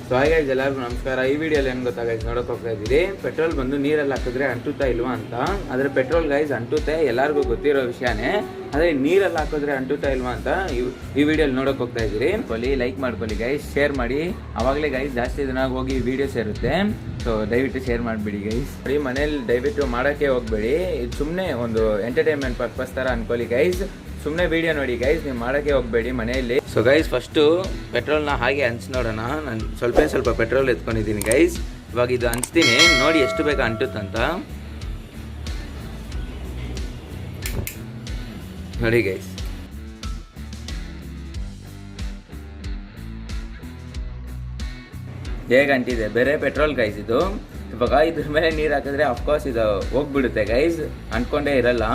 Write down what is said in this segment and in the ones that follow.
So ಹಾಗೆ ಎಲ್ಲರಿಗೂ ನಮಸ್ಕಾರ. ಈ ವಿಡಿಯೋಲಿ ಏನು ಗೊತ್ತಾ ಗೈಸ್, ನೋಡೋಕೆ ಹೋಗ್ತಾ ಇದ್ದೀರಿ ಪೆಟ್ರೋಲ್ ಬಂದು ನೀರಲ್ಲಿ ಹಾಕಿದ್ರೆ ಅಂಟುತ್ತಾ ಇಲ್ವಾ ಅಂತ. ಆದರೆ ಪೆಟ್ರೋಲ್ ಗೈಸ್ ಅಂಟುತ್ತೆ, ಎಲ್ಲರಿಗೂ ಗೊತ್ತಿರೋ ವಿಷಯನೇ. ಆದರೆ ನೀರಲ್ಲಿ ಹಾಕಿದ್ರೆ ಅಂಟುತ್ತಾ ಇಲ್ವಾ ಅಂತ ಈ ವಿಡಿಯೋಲಿ ನೋಡೋಕೆ ಹೋಗ್ತಾ ಇದ್ದೀರಿ. ಲೈಕ್ ಮಾಡ್ಕೊಳ್ಳಿ ಗೈಸ್, ಶೇರ್ ಮಾಡಿ, ಅವಾಗಲೇ ಗೈಸ್ ಜಾಸ್ತಿ ದಿನ ಹೋಗಿ ವಿಡಿಯೋ ಸೇರುತ್ತೆ. ಸೊ ದಯವಿಟ್ಟು ಶೇರ್ ಮಾಡಿಬಿಡಿ ಗೈಸ್. ಬರೀ ಮನೇಲಿ ದಯವಿಟ್ಟು ಮಾಡೋಕ್ಕೆ ಹೋಗಬೇಡಿ, ಇದು ಸುಮ್ಮನೆ ಒಂದು ಎಂಟರ್ಟೈನ್ಮೆಂಟ್ ಪರ್ಪಸ್ ಥರ ಅನ್ಕೊಳ್ಳಿ ಗೈಸ್. ಸುಮ್ಮನೆ ವಿಡಿಯೋ ನೋಡಿ ಗೈಸ್, ನೀವು ಮಾಡೋಕ್ಕೆ ಹೋಗಬೇಡಿ ಮನೆಯಲ್ಲಿ. ಸೊ ಗೈಸ್ ಫಸ್ಟು ಪೆಟ್ರೋಲ್ನ ಹಾಗೆ ಹಂಚ್ ನೋಡೋಣ. ನಾನು ಸ್ವಲ್ಪ ಪೆಟ್ರೋಲ್ ಎತ್ಕೊಂಡಿದ್ದೀನಿ ಗೈಸ್. ಇವಾಗ ಇದು ಹಂಚ್ತೀನಿ, ನೋಡಿ ಎಷ್ಟು ಬೇಗ ಅಂಟುತ್ತಂತ ನೋಡಿ ಗೈಸ್. ಹೇಗೆ ಅಂಟಿದೆ, ಬೇರೆ ಪೆಟ್ರೋಲ್ ಗೈಸ್ ಇದು. ಇವಾಗ ಇದ್ರ ಮೇಲೆ ನೀರು ಹಾಕಿದ್ರೆ ಅಫ್ಕೋರ್ಸ್ ಇದು ಹೋಗ್ಬಿಡುತ್ತೆ ಗೈಸ್, ಅಂಟ್ಕೊಂಡೇ ಇರಲ್ಲ.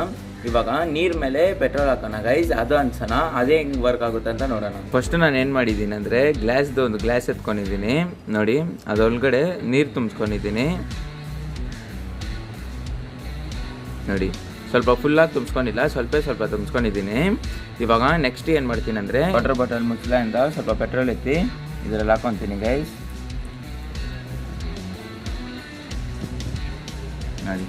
ಇವಾಗ ನೀರ್ ಮೇಲೆ ಪೆಟ್ರೋಲ್ ಹಾಕೋಣ ಗೈಸ್, ಅದು ಅನ್ಸೋಣ, ಅದೇ ಹೆಂಗೆ ವರ್ಕ್ ಆಗುತ್ತೆ ಅಂತ ನೋಡೋಣ. ಫಸ್ಟ್ ನಾನು ಏನು ಮಾಡಿದ್ದೀನಿ ಅಂದರೆ ಒಂದು ಗ್ಲಾಸ್ ಎತ್ಕೊಂಡಿದ್ದೀನಿ ನೋಡಿ, ಅದರೊಳಗಡೆ ನೀರು ತುಂಬಿಸ್ಕೊಂಡಿದ್ದೀನಿ ನೋಡಿ. ಸ್ವಲ್ಪ ಫುಲ್ಲಾಗಿ ತುಂಬಿಸ್ಕೊಂಡಿಲ್ಲ, ಸ್ವಲ್ಪ ತುಂಬಿಸ್ಕೊಂಡಿದ್ದೀನಿ. ಇವಾಗ ನೆಕ್ಸ್ಟ್ ಏನು ಮಾಡ್ತೀನಿ ಅಂದರೆ ವಾಟರ್ ಬಾಟಲ್ ಮುಚ್ಚಲಿಂದ ಸ್ವಲ್ಪ ಪೆಟ್ರೋಲ್ ಎತ್ತಿ ಇದರಲ್ಲಿ ಹಾಕೊತೀನಿ ಗೈಸ್ ನೋಡಿ.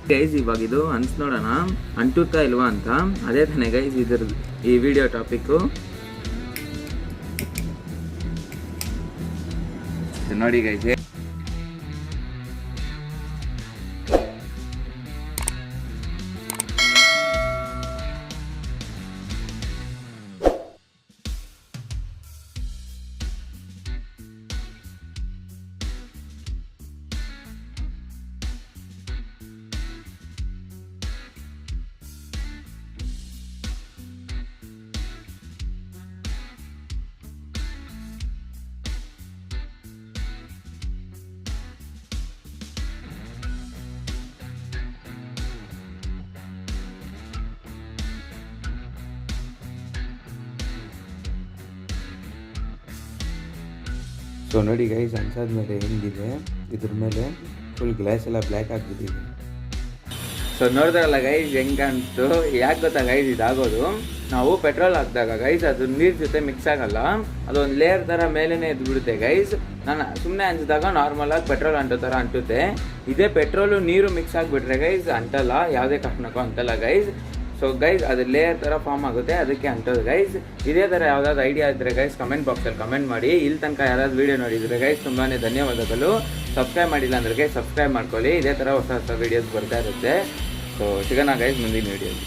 ಗೈಸ್ ಇವಾಗ ಇದು ಅನ್ಸ್ ನೋಡೋಣ ಅಂಟುತ್ತಾ ಇಲ್ವಾ ಅಂತ. ಅದೇ ತಾನೇ ಗೈಸ್ ಈ ವಿಡಿಯೋ ಟಾಪಿಕ್ಕು. ನೋಡಿ ಗೈಸ್, ಸೊ ನೋಡಿ ಗೈಸ್, ಅನ್ಸಾದ್ಮೇಲೆ ಹೆಂಗಿದೆ, ಇದ್ರ ಮೇಲೆ ಫುಲ್ ಗ್ಲಾಸ್ ಎಲ್ಲ ಬ್ಲ್ಯಾಕ್ ಆಗಿಬಿಟ್ಟಿದೆ. ಸೊ ನೋಡಿದ್ರಲ್ಲ ಗೈಸ್ ಹೆಂಗಂತು. ಯಾಕೆ ಗೊತ್ತಾ ಗೈಸ್ ಇದಾಗೋದು, ನಾವು ಪೆಟ್ರೋಲ್ ಹಾಕಿದಾಗ ಗೈಸ್ ಅದು ನೀರು ಜೊತೆ ಮಿಕ್ಸ್ ಆಗಲ್ಲ, ಅದೊಂದು ಲೇಯರ್ ಥರ ಮೇಲೇ ಎದ್ದು ಬಿಡುತ್ತೆ ಗೈಸ್. ನಾನು ಸುಮ್ಮನೆ ಹಂಚಿದಾಗ ನಾರ್ಮಲಾಗಿ ಪೆಟ್ರೋಲ್ ಅಂಟೋ ಥರ ಅಂಟುತ್ತೆ. ಇದೇ ಪೆಟ್ರೋಲು ನೀರು ಮಿಕ್ಸ್ ಆಗಿಬಿಟ್ರೆ ಗೈಸ್ ಅಂಟಲ್ಲ, ಯಾವುದೇ ಕಾರಣಕ್ಕೂ ಅಂತಲ್ಲ ಗೈಸ್. ಸೊ ಗೈಸ್ ಅದು ಲೇಯರ್ ಥರ ಫಾರ್ಮ್ ಆಗುತ್ತೆ, ಅದಕ್ಕೆ ಅಂಟೋದು ಗೈಸ್. ಇದೇ ಥರ ಯಾವುದಾದ್ರು ಐಡಿಯಾ ಇದ್ದರೆ ಗೈಸ್ ಕಮೆಂಟ್ ಬಾಕ್ಸಲ್ಲಿ ಕಮೆಂಟ್ ಮಾಡಿ. ಇಲ್ಲಿ ತನಕ ಯಾರಾದ್ರು ವೀಡಿಯೋ ನೋಡಿದರೆ ಗೈಸ್ ತುಂಬಾ ಧನ್ಯವಾದಗಳು. ಸಬ್ಸ್ಕ್ರೈಬ್ ಮಾಡಿಲ್ಲ ಅಂದರೆ ಗೈಸ್ ಸಬ್ಸ್ಕ್ರೈಬ್ ಮಾಡ್ಕೊಳ್ಳಿ, ಇದೇ ಥರ ಹೊಸ ವೀಡಿಯೋಸ್ ಬರ್ತಾ ಇರುತ್ತೆ. ಸೊ ಸಿಗೋಣ ಗೈಸ್ ಮುಂದಿನ ವೀಡಿಯೋಲಿ.